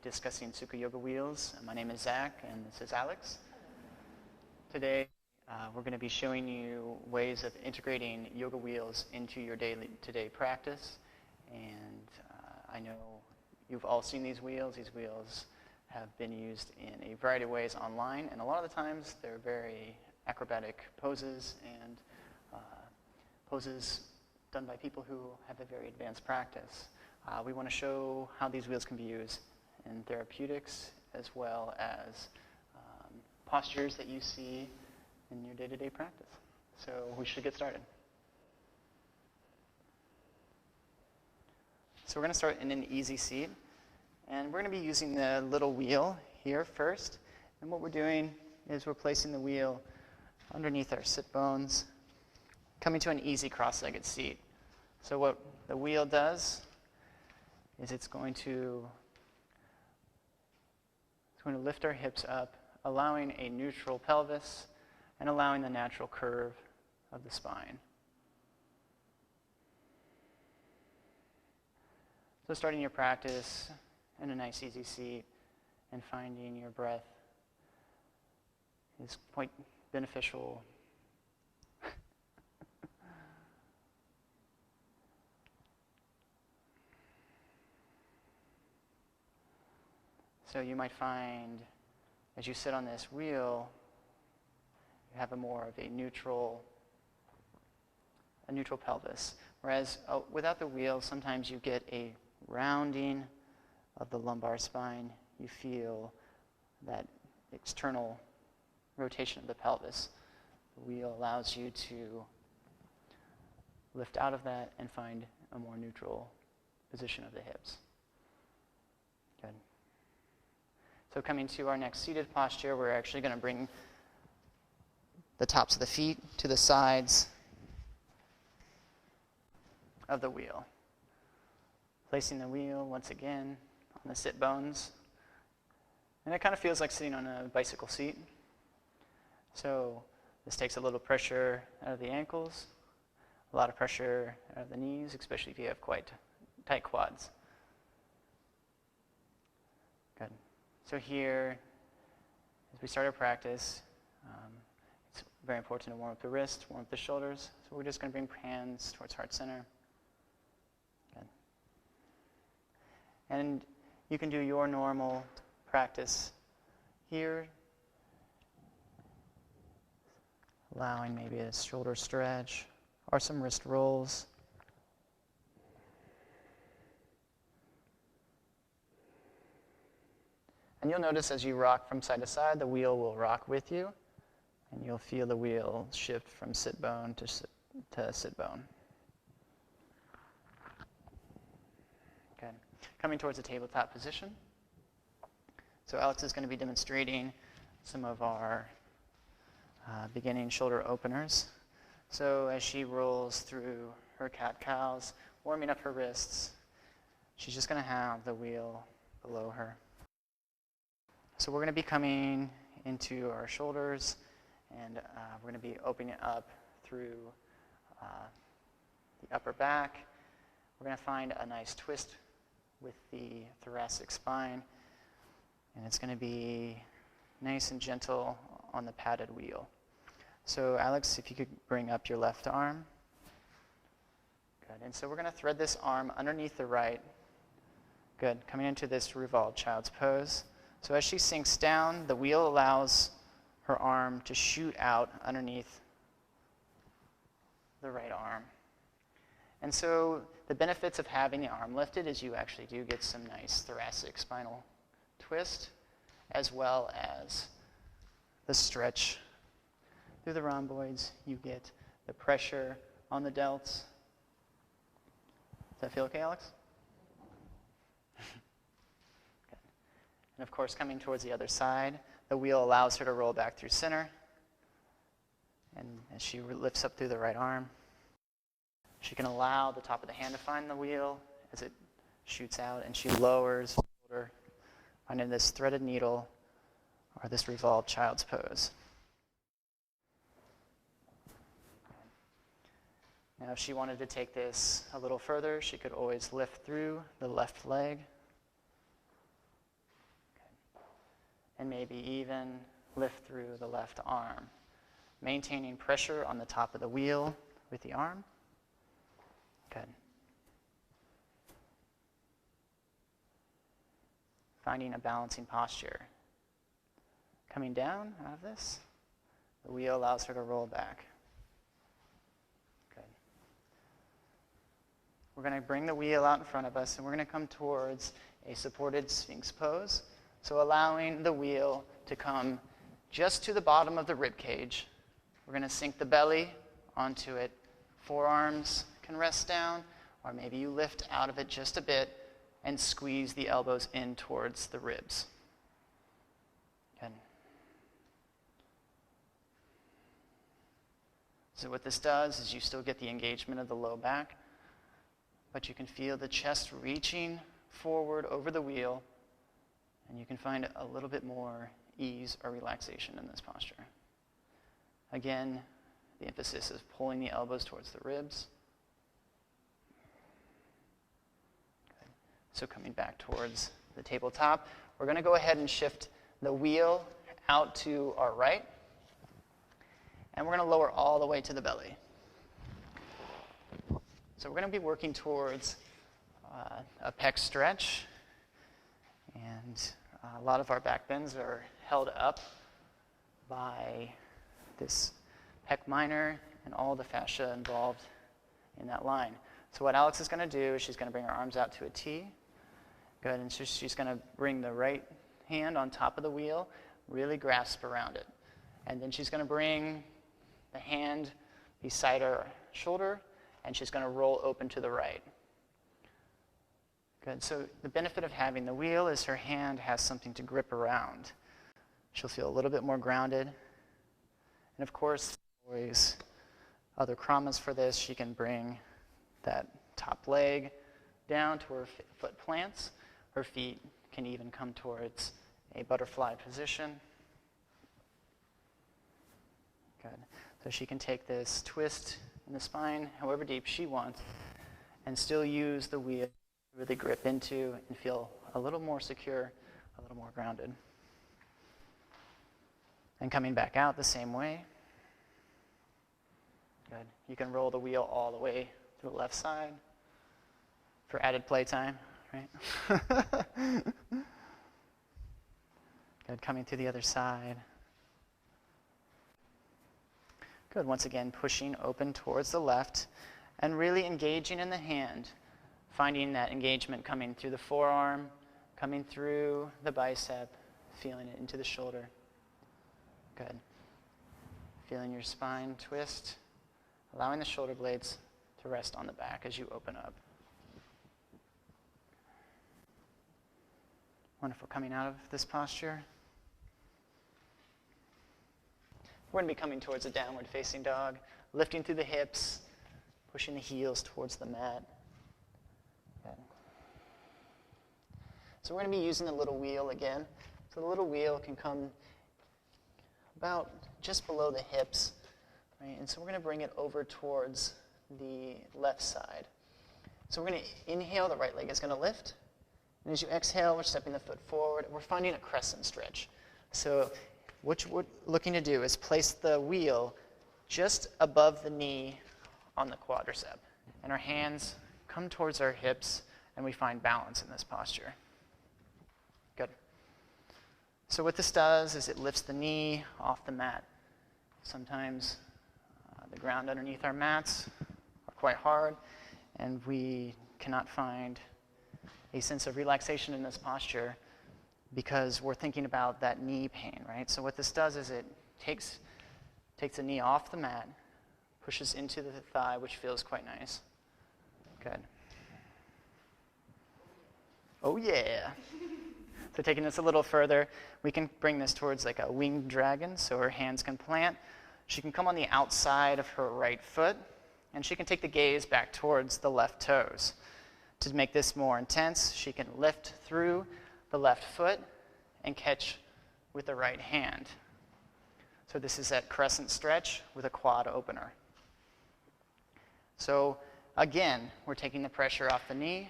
discussing Sukha Yoga wheels. My name is Zach, and this is Alex. Today, we're going to be showing you ways of integrating yoga wheels into your day-to-day practice. And I know you've all seen these wheels. These wheels have been used in a variety of ways online, and a lot of the times they're very acrobatic poses and poses done by people who have a very advanced practice. We want to show how these wheels can be used in therapeutics as well as postures that you see in your day-to-day practice. So we should get started. So we're going to start in an easy seat, and we're going to be using the little wheel here first. And what we're doing is we're placing the wheel underneath our sit bones, coming to an easy cross-legged seat. So what the wheel does is it's going to lift our hips up, allowing a neutral pelvis and allowing the natural curve of the spine. So starting your practice in a nice easy seat and finding your breath is quite beneficial. So you might find, as you sit on this wheel, you have more of a neutral pelvis. Whereas without the wheel, sometimes you get a rounding of the lumbar spine. You feel that external rotation of the pelvis. The wheel allows you to lift out of that and find a more neutral position of the hips. Good. So coming to our next seated posture, we're actually going to bring the tops of the feet to the sides of the wheel. Placing the wheel once again on the sit bones. And it kind of feels like sitting on a bicycle seat. So this takes a little pressure out of the ankles, a lot of pressure out of the knees, especially if you have quite tight quads. Good. So here, as we start our practice, it's very important to warm up the wrists, warm up the shoulders. So we're just going to bring hands towards heart center. Good. And you can do your normal practice here, allowing maybe a shoulder stretch or some wrist rolls. And you'll notice as you rock from side to side, the wheel will rock with you, and you'll feel the wheel shift from sit bone to sit bone. Good. Coming towards the tabletop position. So Alex is going to be demonstrating some of our beginning shoulder openers. So as she rolls through her cat-cows, warming up her wrists, she's just going to have the wheel below her. So we're going to be coming into our shoulders, and we're going to be opening it up through the upper back. We're going to find a nice twist with the thoracic spine, and it's going to be nice and gentle on the padded wheel. So Alex, if you could bring up your left arm. Good. And so we're going to thread this arm underneath the right. Good. Coming into this revolved child's pose. So as she sinks down, the wheel allows her arm to shoot out underneath the right arm. And so the benefits of having the arm lifted is you actually do get some nice thoracic spinal twist, as well as the stretch through the rhomboids. You get the pressure on the delts. Does that feel okay, Alex? And of course, coming towards the other side, the wheel allows her to roll back through center. And as she lifts up through the right arm, she can allow the top of the hand to find the wheel as it shoots out, and she lowers the shoulder, finding this threaded needle or this revolved child's pose. Now, if she wanted to take this a little further, she could always lift through the left leg. and maybe even lift through the left arm. Maintaining pressure on the top of the wheel with the arm. Good. Finding a balancing posture. Coming down out of this, the wheel allows her to roll back. Good. We're going to bring the wheel out in front of us, and we're going to come towards a supported Sphinx pose. So allowing the wheel to come just to the bottom of the rib cage. We're going to sink the belly onto it. Forearms can rest down, or maybe you lift out of it just a bit and squeeze the elbows in towards the ribs. Good. So what this does is you still get the engagement of the low back, but you can feel the chest reaching forward over the wheel, and you can find a little bit more ease or relaxation in this posture. Again, the emphasis is pulling the elbows towards the ribs. Good. So coming back towards the tabletop, we're going to go ahead and shift the wheel out to our right, and we're going to lower all the way to the belly. So we're going to be working towards a pec stretch, and a lot of our back bends are held up by this pec minor and all the fascia involved in that line. So what Alex is going to do is she's going to bring her arms out to a T. Good, and so she's going to bring the right hand on top of the wheel, really grasp around it. And then she's going to bring the hand beside her shoulder, and she's going to roll open to the right. Good, so the benefit of having the wheel is her hand has something to grip around. She'll feel a little bit more grounded. And of course, always other kramas for this. She can bring that top leg down to her foot plants. Her feet can even come towards a butterfly position. Good. So she can take this twist in the spine however deep she wants and still use the wheel to really grip into and feel a little more secure, a little more grounded. And coming back out the same way. Good. You can roll the wheel all the way to the left side for added playtime, right? Good. Coming to the other side. Good. Once again, pushing open towards the left and really engaging in the hand, finding that engagement coming through the forearm, coming through the bicep, feeling it into the shoulder. Good. Feeling your spine twist, allowing the shoulder blades to rest on the back as you open up. Wonderful. Coming out of this posture. We're going to be coming towards a downward facing dog, lifting through the hips, pushing the heels towards the mat. Good. So we're going to be using the little wheel again. So the little wheel can come about just below the hips, right? And so we're going to bring it over towards the left side. So we're going to inhale, the right leg is going to lift. And as you exhale, we're stepping the foot forward. We're finding a crescent stretch. So what we're looking to do is place the wheel just above the knee on the quadricep. And our hands come towards our hips, and we find balance in this posture. Good. So what this does is it lifts the knee off the mat. Sometimes the ground underneath our mats are quite hard, and we cannot find a sense of relaxation in this posture because we're thinking about that knee pain, right? So what this does is it takes the knee off the mat, pushes into the thigh, which feels quite nice. Good. Oh yeah. So taking this a little further, we can bring this towards like a winged dragon, so her hands can plant. She can come on the outside of her right foot, and she can take the gaze back towards the left toes. To make this more intense, she can lift through the left foot and catch with the right hand. So this is that crescent stretch with a quad opener. So again, we're taking the pressure off the knee.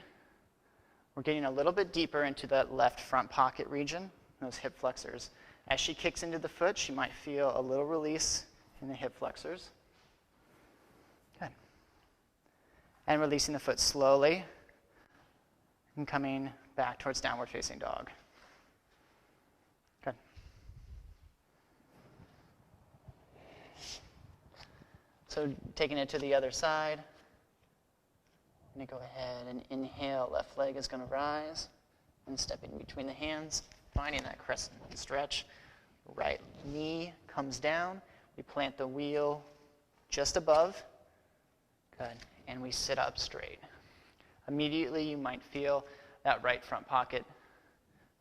We're getting a little bit deeper into that left front pocket region. those hip flexors. As she kicks into the foot, she might feel a little release in the hip flexors. Good. And releasing the foot slowly and coming back towards downward facing dog. Good. So taking it to the other side. I'm going to go ahead and inhale. Left leg is going to rise and step in between the hands, finding that crescent stretch. Right knee comes down. We plant the wheel just above. Good. And we sit up straight. Immediately you might feel that right front pocket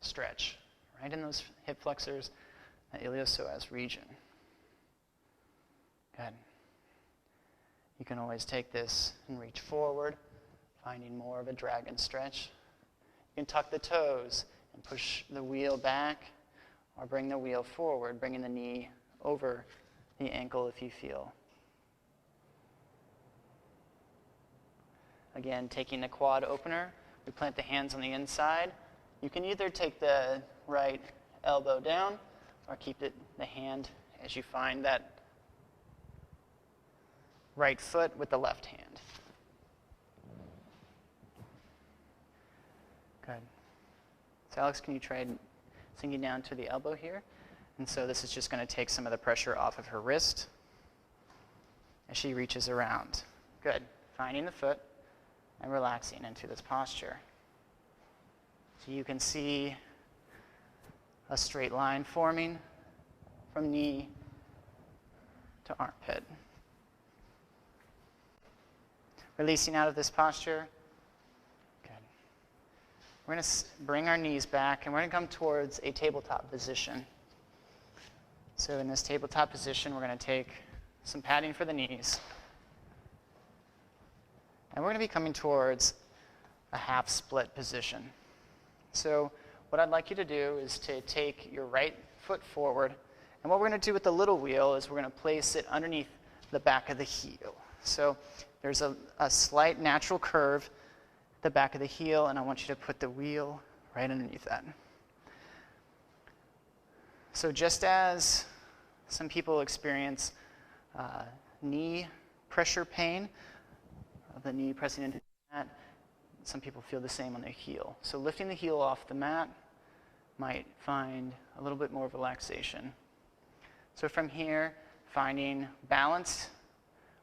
stretch, right in those hip flexors, that iliopsoas region. Good. You can always take this and reach forward, finding more of a dragon stretch. You can tuck the toes and push the wheel back, or bring the wheel forward, bringing the knee over the ankle if you feel. Again, taking the quad opener, we plant the hands on the inside. You can either take the right elbow down or keep the hand as you find that right foot with the left hand. Good. So Alex, can you try sinking down to the elbow here? And so this is just going to take some of the pressure off of her wrist as she reaches around. Good. Finding the foot and relaxing into this posture. So you can see a straight line forming from knee to armpit. Releasing out of this posture. Good. We're going to bring our knees back, and we're going to come towards a tabletop position. So in this tabletop position, we're going to take some padding for the knees. And we're going to be coming towards a half split position. So what I'd like you to do is to take your right foot forward. And what we're going to do with the little wheel is we're going to place it underneath the back of the heel. So there's a slight natural curve at the back of the heel, and I want you to put the wheel right underneath that. So just as some people experience knee pressure pain, of the knee pressing into the mat, some people feel the same on their heel. So lifting the heel off the mat might find a little bit more of relaxation. So from here, finding balance,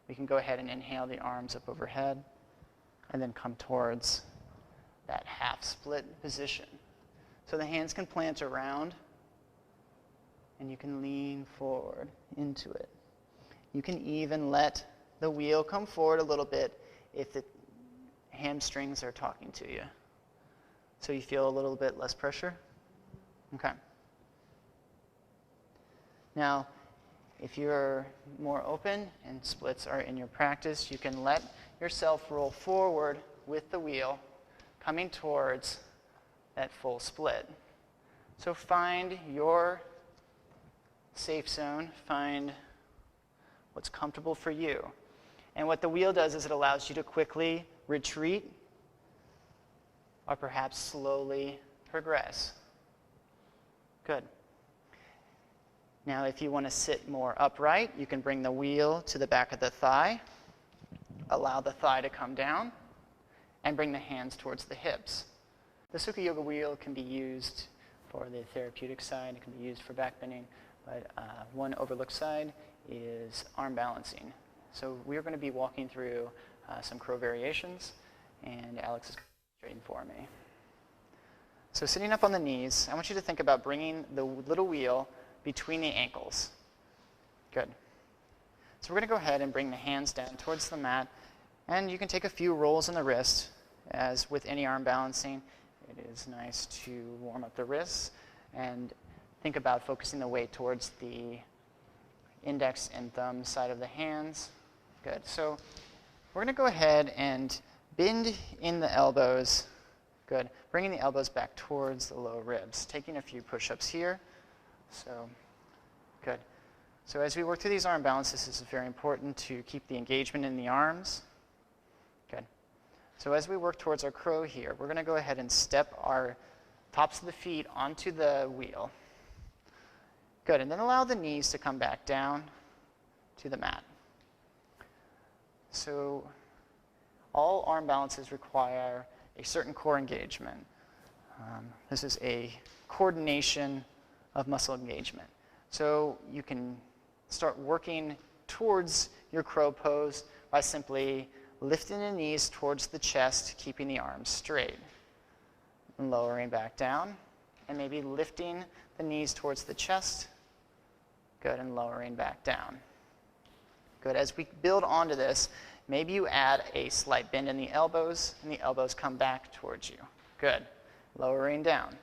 we can go ahead and inhale the arms up overhead and then come towards that half split position. So the hands can plant around and you can lean forward into it. You can even let the wheel come forward a little bit if the hamstrings are talking to you. So you feel a little bit less pressure? Okay. Now, if you're more open and splits are in your practice, you can let yourself roll forward with the wheel, coming towards that full split. So find your safe zone, find what's comfortable for you. And what the wheel does is it allows you to quickly retreat or perhaps slowly progress. Good. Now, if you want to sit more upright, you can bring the wheel to the back of the thigh, allow the thigh to come down, and bring the hands towards the hips. The Sukha Yoga wheel can be used for the therapeutic side, it can be used for back bending, but one overlooked side is arm balancing. So we're going to be walking through some crow variations, and Alex is demonstrating for me. So sitting up on the knees, I want you to think about bringing the little wheel between the ankles. Good. So we're going to go ahead and bring the hands down towards the mat, and you can take a few rolls in the wrist. As with any arm balancing, it is nice to warm up the wrists and think about focusing the weight towards the index and thumb side of the hands. Good. So we're going to go ahead and bend in the elbows. Good. Bringing the elbows back towards the low ribs. Taking a few push-ups here. So, good. So as we work through these arm balances, it's very important to keep the engagement in the arms. Good. So as we work towards our crow here, we're going to go ahead and step our tops of the feet onto the wheel. Good, and then allow the knees to come back down to the mat. So all arm balances require a certain core engagement. This is a coordination of muscle engagement. So you can start working towards your crow pose by simply lifting the knees towards the chest, keeping the arms straight, and lowering back down, and maybe lifting the knees towards the chest. Good, and lowering back down. Good, as we build onto this, maybe you add a slight bend in the elbows, and the elbows come back towards you. Good, lowering down.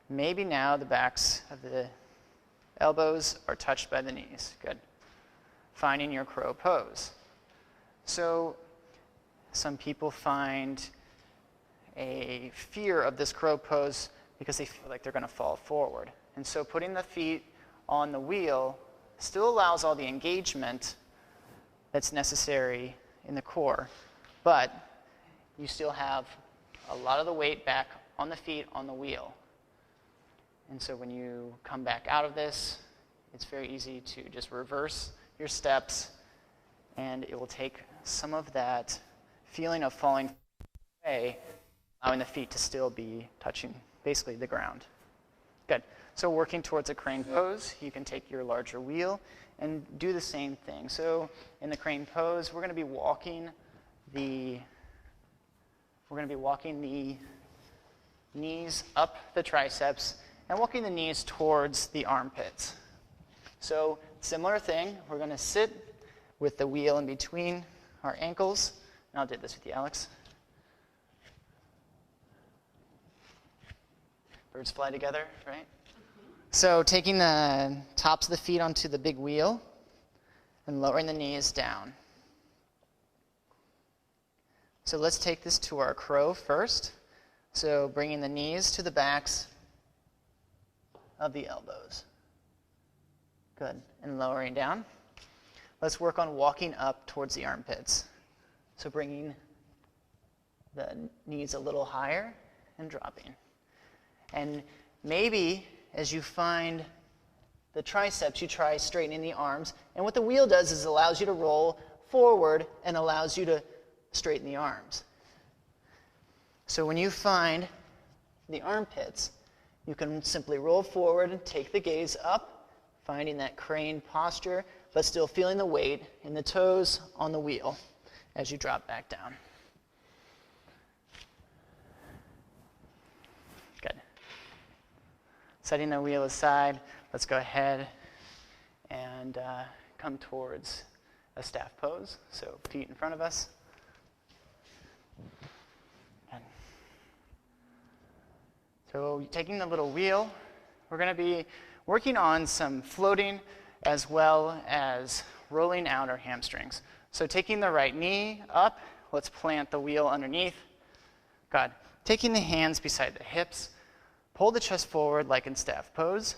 Maybe now the backs of the elbows are touched by the knees. Good. Finding your crow pose. So some people find a fear of this crow pose because they feel like they're going to fall forward. And so putting the feet on the wheel still allows all the engagement that's necessary in the core, but you still have a lot of the weight back on the feet on the wheel. And so when you come back out of this, it's very easy to just reverse your steps, and it will take some of that feeling of falling away, allowing the feet to still be touching basically the ground. Good. So working towards a crane pose, you can take your larger wheel and do the same thing. So in the crane pose, we're going to be walking the knees up the triceps and walking the knees towards the armpits. So similar thing, we're going to sit with the wheel in between our ankles. And I'll do this with you, Alex. Birds fly together, right? So taking the tops of the feet onto the big wheel and lowering the knees down. So let's take this to our crow first. So bringing the knees to the backs of the elbows. Good. And lowering down. Let's work on walking up towards the armpits. So bringing the knees a little higher and dropping. And maybe as you find the triceps, you try straightening the arms. And what the wheel does is it allows you to roll forward and allows you to straighten the arms. So when you find the armpits, you can simply roll forward and take the gaze up, finding that crane posture, but still feeling the weight in the toes on the wheel as you drop back down. Good. Setting the wheel aside, let's go ahead and come towards a staff pose. So feet in front of us. So taking the little wheel, we're going to be working on some floating as well as rolling out our hamstrings. So taking the right knee up, let's plant the wheel underneath. Good. Taking the hands beside the hips, pull the chest forward like in staff pose.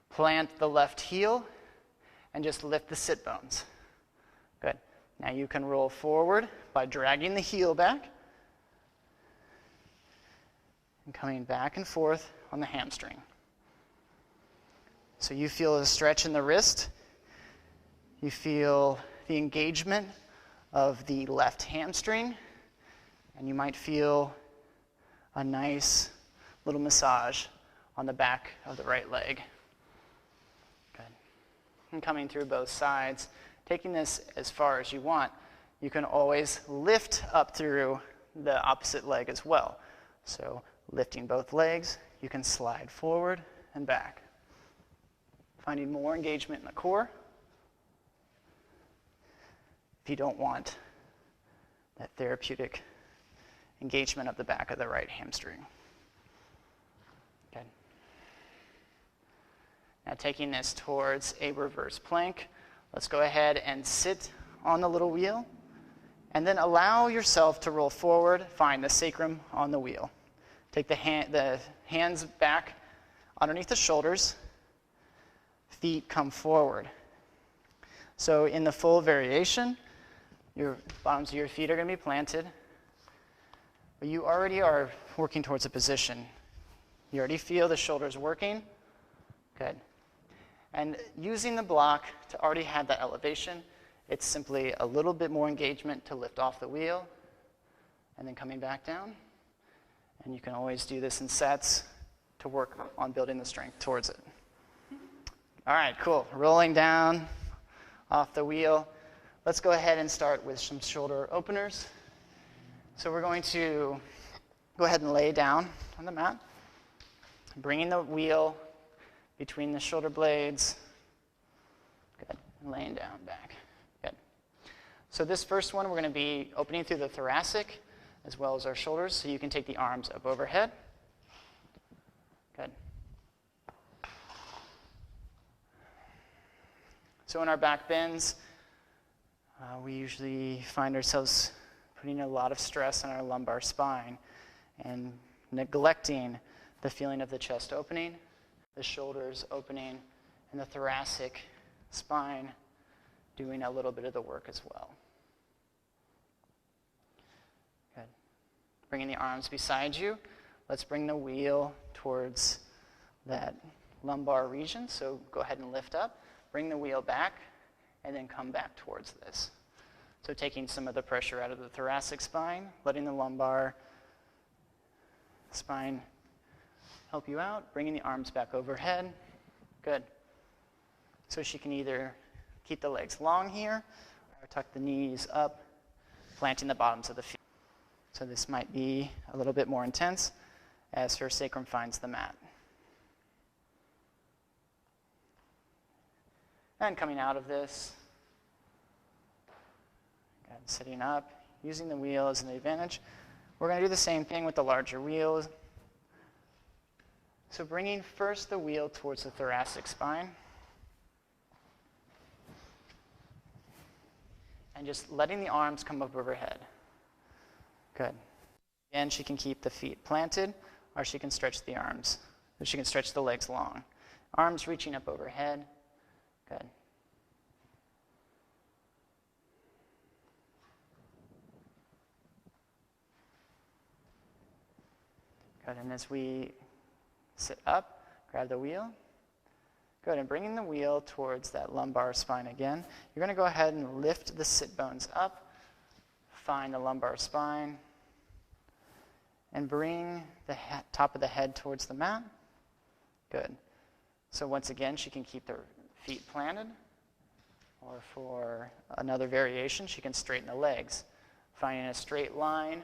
Plant the left heel and just lift the sit bones. Good. Now you can roll forward by dragging the heel back and coming back and forth on the hamstring. So you feel a stretch in the wrist. You feel the engagement of the left hamstring, and you might feel a nice little massage on the back of the right leg. Good. And coming through both sides, taking this as far as you want, you can always lift up through the opposite leg as well. So lifting both legs, you can slide forward and back. Finding more engagement in the core. If you don't want that therapeutic engagement of the back of the right hamstring. Good. Now taking this towards a reverse plank, let's go ahead and sit on the little wheel and then allow yourself to roll forward, find the sacrum on the wheel. Take the hands back underneath the shoulders, feet come forward. So in the full variation, your bottoms of your feet are going to be planted. But you already are working towards a position. You already feel the shoulders working. Good. And using the block to already have that elevation, it's simply a little bit more engagement to lift off the wheel and then coming back down. And you can always do this in sets to work on building the strength towards it. All right, cool. Rolling down off the wheel. Let's go ahead and start with some shoulder openers. So we're going to go ahead and lay down on the mat, bringing the wheel between the shoulder blades. Good. And laying down back. Good. So this first one, we're going to be opening through the thoracic as well as our shoulders, so you can take the arms up overhead. Good. So in our back bends, we usually find ourselves putting a lot of stress on our lumbar spine and neglecting the feeling of the chest opening, the shoulders opening, and the thoracic spine doing a little bit of the work as well. Good. Bringing the arms beside you. Let's bring the wheel towards that lumbar region. So go ahead and lift up. Bring the wheel back, and then come back towards this. So taking some of the pressure out of the thoracic spine, letting the lumbar spine help you out, bringing the arms back overhead. Good. So she can either keep the legs long here, or tuck the knees up, planting the bottoms of the feet. So this might be a little bit more intense as her sacrum finds the mat. And coming out of this, sitting up, using the wheel as an advantage. We're going to do the same thing with the larger wheels. So bringing first the wheel towards the thoracic spine. And just letting the arms come up overhead. Good. Again, she can keep the feet planted, or she can stretch the arms. Or she can stretch the legs long. Arms reaching up overhead. Good. Good, and as we sit up, grab the wheel. Good, and bringing the wheel towards that lumbar spine again. You're going to go ahead and lift the sit bones up, find the lumbar spine, and bring the top of the head towards the mat. Good. So once again, she can keep the feet planted, or for another variation, she can straighten the legs, finding a straight line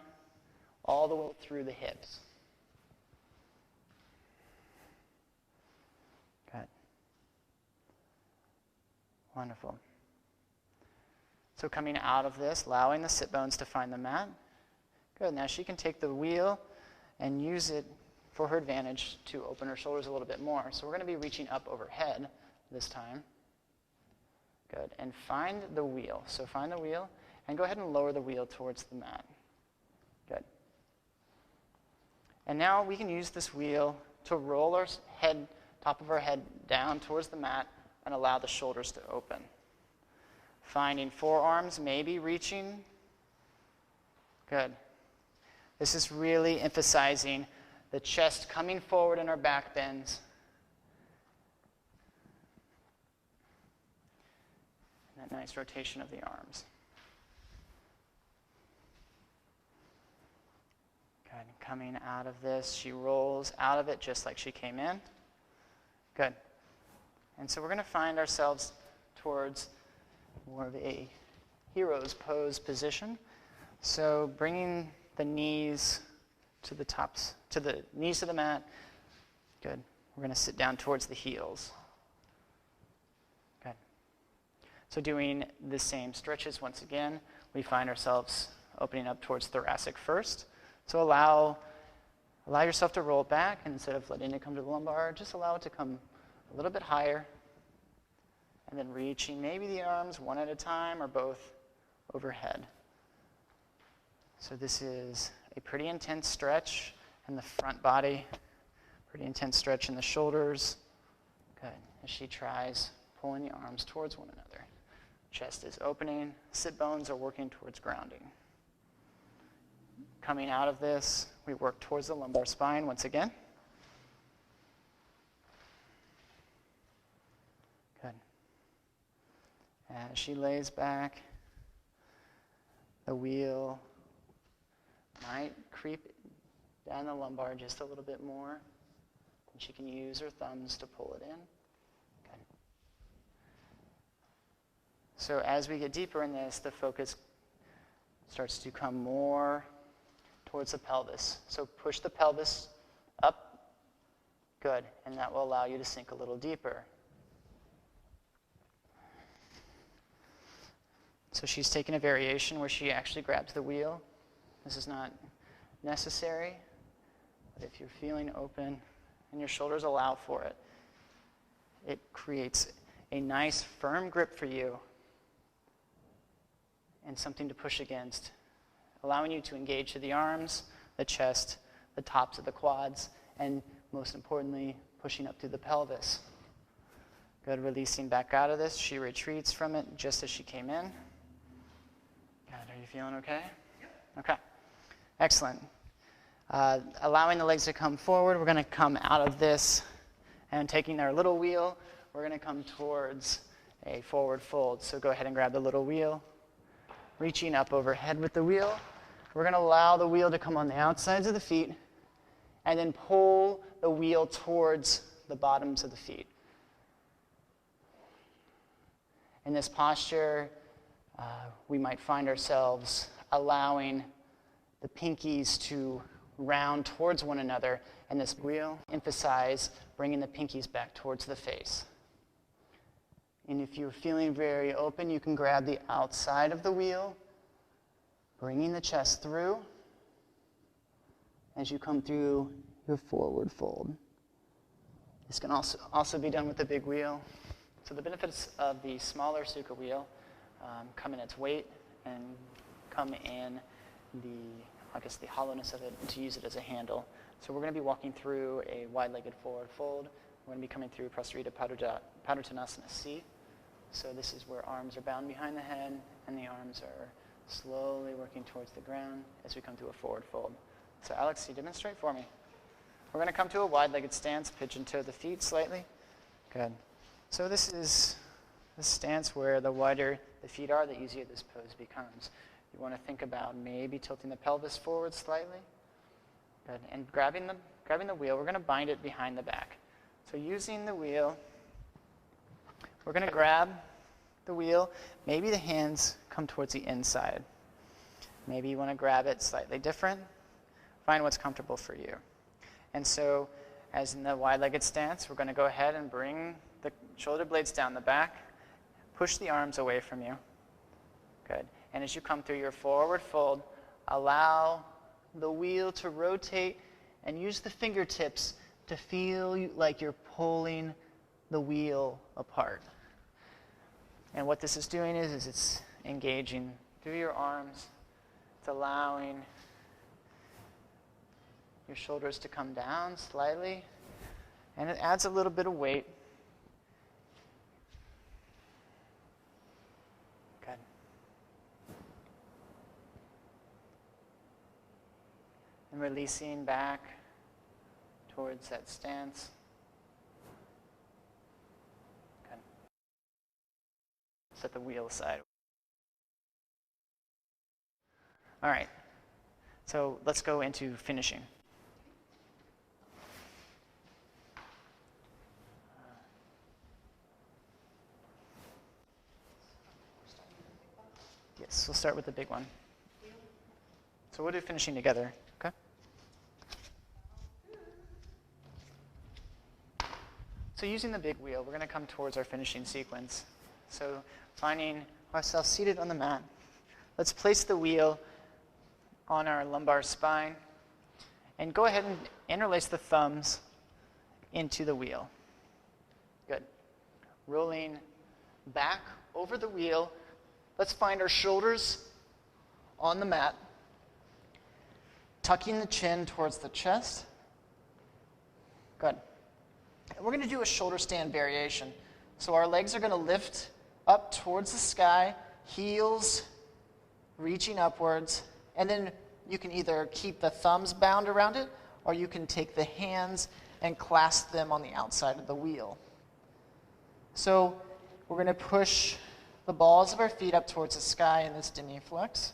all the way through the hips. Good. Wonderful. So coming out of this, allowing the sit bones to find the mat. Good. Now she can take the wheel and use it for her advantage to open her shoulders a little bit more. So we're going to be reaching up overhead this time. Good. And find the wheel. So find the wheel and go ahead and lower the wheel towards the mat. Good. And now we can use this wheel to roll our head, top of our head down towards the mat and allow the shoulders to open. Finding forearms, maybe reaching. Good. This is really emphasizing the chest coming forward in our back bends. And that nice rotation of the arms. Good. Coming out of this, she rolls out of it just like she came in. Good. And so we're going to find ourselves towards more of a hero's pose position. So bringing the knees to the tops, to the knees of the mat. Good. We're going to sit down towards the heels. Good. So doing the same stretches once again, we find ourselves opening up towards thoracic first. So allow yourself to roll back, and instead of letting it come to the lumbar, just allow it to come a little bit higher. And then reaching maybe the arms one at a time or both overhead. So this is a pretty intense stretch in the front body, pretty intense stretch in the shoulders. Good. As she tries pulling the arms towards one another. Chest is opening, sit bones are working towards grounding. Coming out of this, we work towards the lumbar spine once again. Good. As she lays back, the wheel might creep down the lumbar just a little bit more. And she can use her thumbs to pull it in. Good. So as we get deeper in this, the focus starts to come more towards the pelvis. So push the pelvis up. Good. And that will allow you to sink a little deeper. So she's taking a variation where she actually grabs the wheel. This is not necessary, but if you're feeling open and your shoulders allow for it, it creates a nice firm grip for you and something to push against, allowing you to engage to the arms, the chest, the tops of the quads, and most importantly, pushing up through the pelvis. Good. Releasing back out of this. She retreats from it just as she came in. Good. Are you feeling okay? Okay. Excellent. Allowing the legs to come forward, we're going to come out of this, and taking our little wheel, we're going to come towards a forward fold. So go ahead and grab the little wheel. Reaching up overhead with the wheel. We're going to allow the wheel to come on the outsides of the feet and then pull the wheel towards the bottoms of the feet. In this posture, we might find ourselves allowing the pinkies to round towards one another, and this wheel emphasize bringing the pinkies back towards the face. And if you're feeling very open, you can grab the outside of the wheel, bringing the chest through as you come through your forward fold. This can also be done with the big wheel. So the benefits of the smaller Sukha wheel come in its weight and come in the hollowness of it, and to use it as a handle. So we're going to be walking through a wide-legged forward fold. We're going to be coming through Prasarita Padottanasana C. So this is where arms are bound behind the head, and the arms are slowly working towards the ground as we come to a forward fold. So Alex, you demonstrate for me. We're going to come to a wide-legged stance, pigeon toe the feet slightly. Good. So this is the stance where the wider the feet are, the easier this pose becomes. You want to think about maybe tilting the pelvis forward slightly. Good. And grabbing the wheel, we're going to bind it behind the back. So using the wheel, we're going to grab the wheel. Maybe the hands come towards the inside. Maybe you want to grab it slightly different. Find what's comfortable for you. And so, as in the wide-legged stance, we're going to go ahead and bring the shoulder blades down the back. Push the arms away from you. Good. And as you come through your forward fold, allow the wheel to rotate and use the fingertips to feel like you're pulling the wheel apart. And what this is doing is it's engaging through your arms. It's allowing your shoulders to come down slightly, and it adds a little bit of weight. Good. And releasing back towards that stance. Good. Set the wheel aside. All right. So let's go into finishing. Yes, we'll start with the big one. So we'll do finishing together, okay? So using the big wheel, we're going to come towards our finishing sequence. So finding ourselves seated on the mat. Let's place the wheel on our lumbar spine and go ahead and interlace the thumbs into the wheel. Good. Rolling back over the wheel. Let's find our shoulders on the mat, tucking the chin towards the chest. Good. And we're going to do a shoulder stand variation. So our legs are going to lift up towards the sky, heels reaching upwards, and then you can either keep the thumbs bound around it, or you can take the hands and clasp them on the outside of the wheel. So we're going to push the balls of our feet up towards the sky in this demi-flex.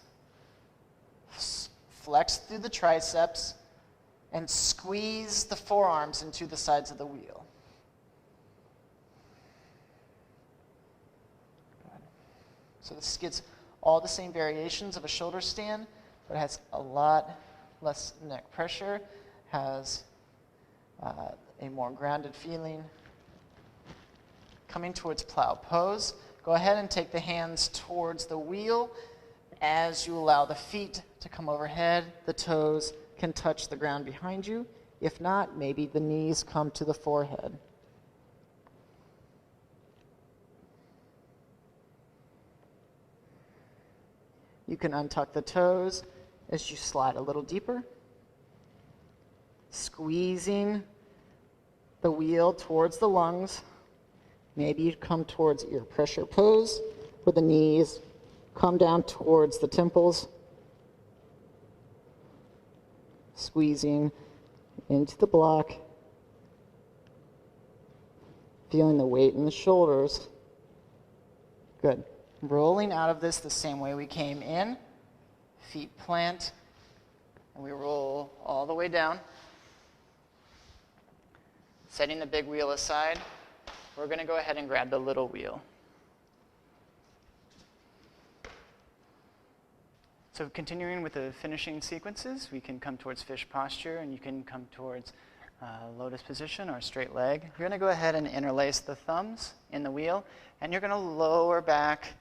Flex through the triceps and squeeze the forearms into the sides of the wheel. Good. So this gets all the same variations of a shoulder stand, but it has a lot less neck pressure, has a more grounded feeling. Coming towards plow pose, go ahead and take the hands towards the wheel as you allow the feet to come overhead. The toes can touch the ground behind you. If not, maybe the knees come to the forehead. You can untuck the toes as you slide a little deeper, squeezing the wheel towards the lungs. Maybe you come towards ear pressure pose, where the knees come down towards the temples, squeezing into the block, feeling the weight in the shoulders. Good. Rolling out of this the same way we came in. Feet plant, and we roll all the way down. Setting the big wheel aside, we're going to go ahead and grab the little wheel. So continuing with the finishing sequences, we can come towards fish posture, and you can come towards lotus position or straight leg. You're going to go ahead and interlace the thumbs in the wheel, and you're going to lower back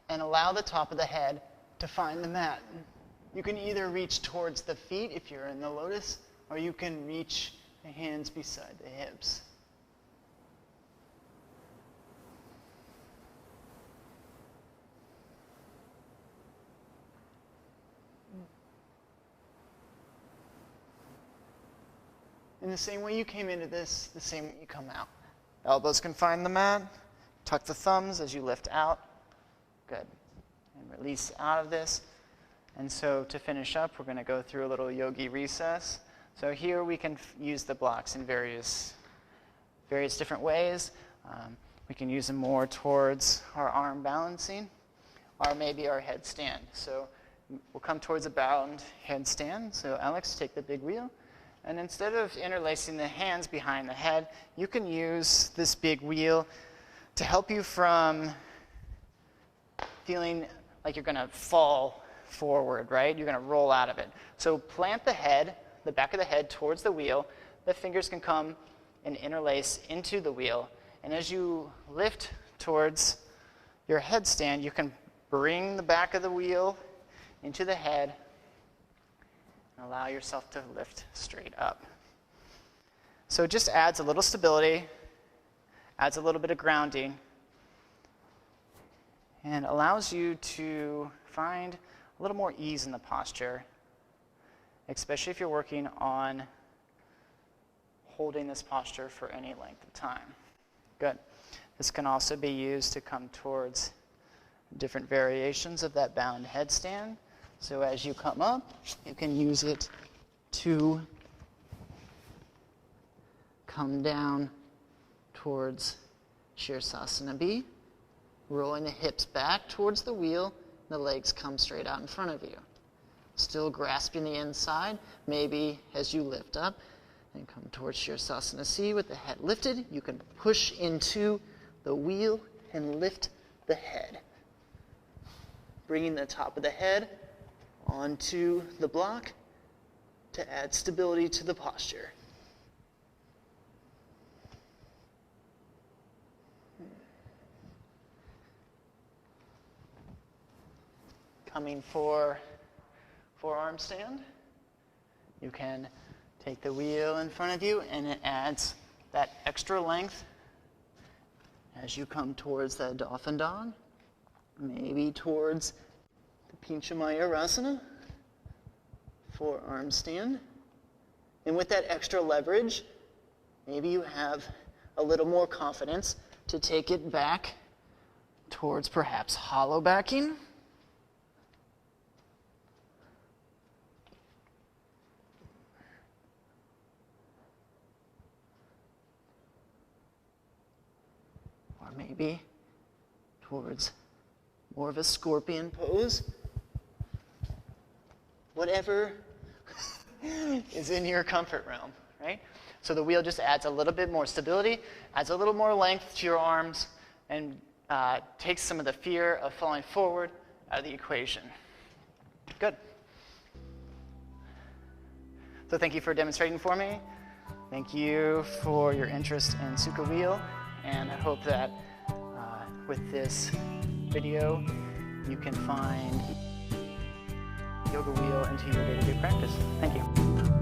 and allow the top of the head to find the mat. You can either reach towards the feet if you're in the lotus, or you can reach the hands beside the hips. In the same way you came into this, the same way you come out. Elbows can find the mat. Tuck the thumbs as you lift out. Good. And release out of this. And so to finish up, we're going to go through a little yogi recess. So here we can use the blocks in various different ways. We can use them more towards our arm balancing, or maybe our headstand. So we'll come towards a bound headstand. So Alex, take the big wheel. And instead of interlacing the hands behind the head, you can use this big wheel to help you from feeling like you're going to fall forward, right? You're going to roll out of it. So plant the head, the back of the head towards the wheel. The fingers can come and interlace into the wheel. And as you lift towards your headstand, you can bring the back of the wheel into the head and allow yourself to lift straight up. So it just adds a little stability, adds a little bit of grounding, and allows you to find a little more ease in the posture, especially if you're working on holding this posture for any length of time. Good. This can also be used to come towards different variations of that bound headstand. So as you come up, you can use it to come down towards Shirsasana B, rolling the hips back towards the wheel, the legs come straight out in front of you. Still grasping the inside, maybe as you lift up and come towards Shirsasana C with the head lifted, you can push into the wheel and lift the head. Bringing the top of the head onto the block to add stability to the posture. Coming for forearm stand, you can take the wheel in front of you and it adds that extra length as you come towards that dolphin dog, maybe towards the Pincha Mayurasana, forearm stand. And with that extra leverage, maybe you have a little more confidence to take it back towards perhaps hollow backing. or maybe towards more of a scorpion pose. Whatever is in your comfort realm, right? So the wheel just adds a little bit more stability, adds a little more length to your arms, and takes some of the fear of falling forward out of the equation. Good. So thank you for demonstrating for me. Thank you for your interest in Sukha Wheel, and I hope that with this video you can find yoga wheel into your day-to-day practice. Thank you.